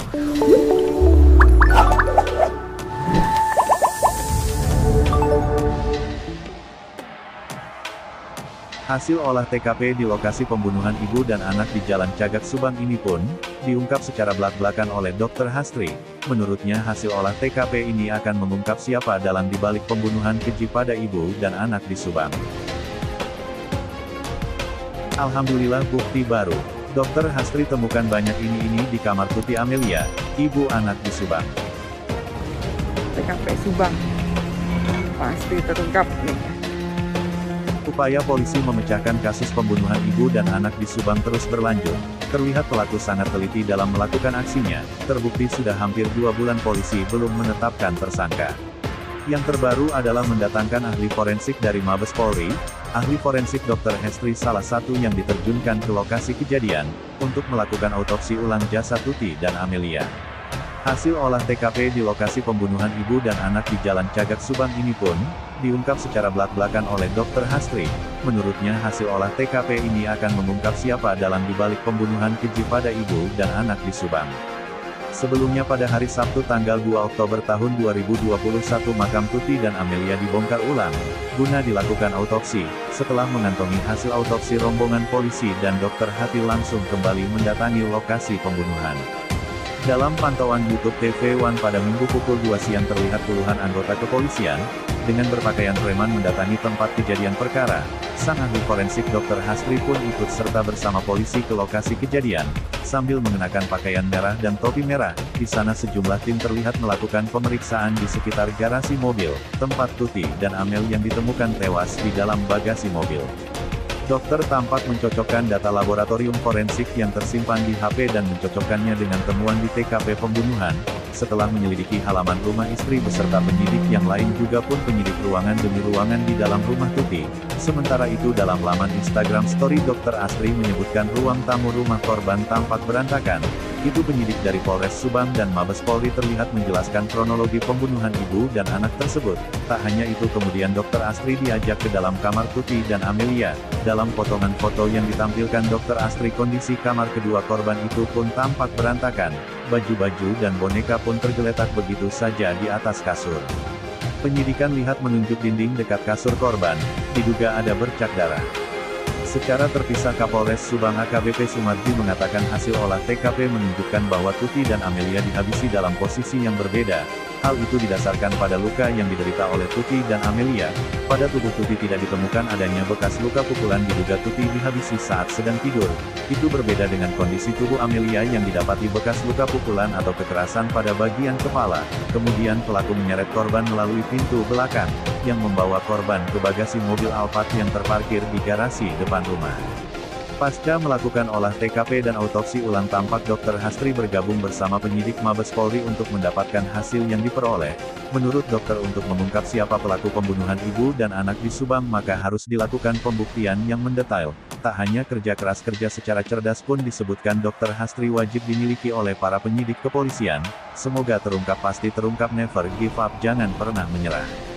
Hasil olah TKP di lokasi pembunuhan ibu dan anak di Jalan Cagak Subang ini pun, diungkap secara belak-belakan oleh Dr. Hastri. Menurutnya hasil olah TKP ini akan mengungkap siapa dalang dibalik pembunuhan keji pada ibu dan anak di Subang. Alhamdulillah bukti baru. Dr. Hastri temukan banyak ini di kamar Tuti Amelia, ibu anak di Subang. TKP Subang. Pasti terungkap nih. Upaya polisi memecahkan kasus pembunuhan ibu dan anak di Subang terus berlanjut. Terlihat pelaku sangat teliti dalam melakukan aksinya, terbukti sudah hampir 2 bulan polisi belum menetapkan tersangka. Yang terbaru adalah mendatangkan ahli forensik dari Mabes Polri, ahli forensik Dr. Hastri salah satu yang diterjunkan ke lokasi kejadian, untuk melakukan autopsi ulang jasad Tuti dan Amelia. Hasil olah TKP di lokasi pembunuhan ibu dan anak di Jalan Cagak Subang ini pun, diungkap secara belak-belakan oleh Dr. Hastri. Menurutnya hasil olah TKP ini akan mengungkap siapa dalang dibalik pembunuhan keji pada ibu dan anak di Subang. Sebelumnya pada hari Sabtu tanggal 2 Oktober tahun 2021 makam Tuti dan Amelia dibongkar ulang, guna dilakukan autopsi. Setelah mengantongi hasil autopsi, rombongan polisi dan dokter hati langsung kembali mendatangi lokasi pembunuhan. Dalam pantauan YouTube TV One pada Minggu pukul 2 siang terlihat puluhan anggota kepolisian, dengan berpakaian preman mendatangi tempat kejadian perkara. Sang ahli forensik Dr. Hastri pun ikut serta bersama polisi ke lokasi kejadian, sambil mengenakan pakaian merah dan topi merah. Di sana sejumlah tim terlihat melakukan pemeriksaan di sekitar garasi mobil, tempat Tuti dan Amel yang ditemukan tewas di dalam bagasi mobil. Dokter tampak mencocokkan data laboratorium forensik yang tersimpan di HP dan mencocokkannya dengan temuan di TKP pembunuhan. Setelah menyelidiki halaman rumah istri beserta penyidik yang lain juga pun penyidik ruangan demi ruangan di dalam rumah Tuti. Sementara itu dalam laman Instagram Story Dr. Hastri menyebutkan ruang tamu rumah korban tampak berantakan. Itu penyidik dari Polres Subang dan Mabes Polri terlihat menjelaskan kronologi pembunuhan ibu dan anak tersebut. Tak hanya itu, kemudian Dr. Hastri diajak ke dalam kamar Tuti dan Amelia. Dalam potongan foto yang ditampilkan Dr. Hastri, kondisi kamar kedua korban itu pun tampak berantakan. Baju-baju dan boneka pun tergeletak begitu saja di atas kasur. Penyidikan lihat menunjuk dinding dekat kasur korban, diduga ada bercak darah. Secara terpisah Kapolres Subang AKBP Sumarji mengatakan hasil olah TKP menunjukkan bahwa Tuti dan Amelia dihabisi dalam posisi yang berbeda. Hal itu didasarkan pada luka yang diderita oleh Tuti dan Amelia. Pada tubuh Tuti tidak ditemukan adanya bekas luka pukulan, diduga Tuti dihabisi saat sedang tidur. Itu berbeda dengan kondisi tubuh Amelia yang didapati bekas luka pukulan atau kekerasan pada bagian kepala. Kemudian pelaku menyeret korban melalui pintu belakang, yang membawa korban ke bagasi mobil Alphard yang terparkir di garasi depan rumah. Pasca melakukan olah TKP dan autopsi ulang, tampak Dr. Hastri bergabung bersama penyidik Mabes Polri untuk mendapatkan hasil yang diperoleh. Menurut dokter, untuk mengungkap siapa pelaku pembunuhan ibu dan anak di Subang maka harus dilakukan pembuktian yang mendetail. Tak hanya kerja keras, kerja secara cerdas pun disebutkan Dr. Hastri wajib dimiliki oleh para penyidik kepolisian. Semoga terungkap, pasti terungkap, never give up, jangan pernah menyerah.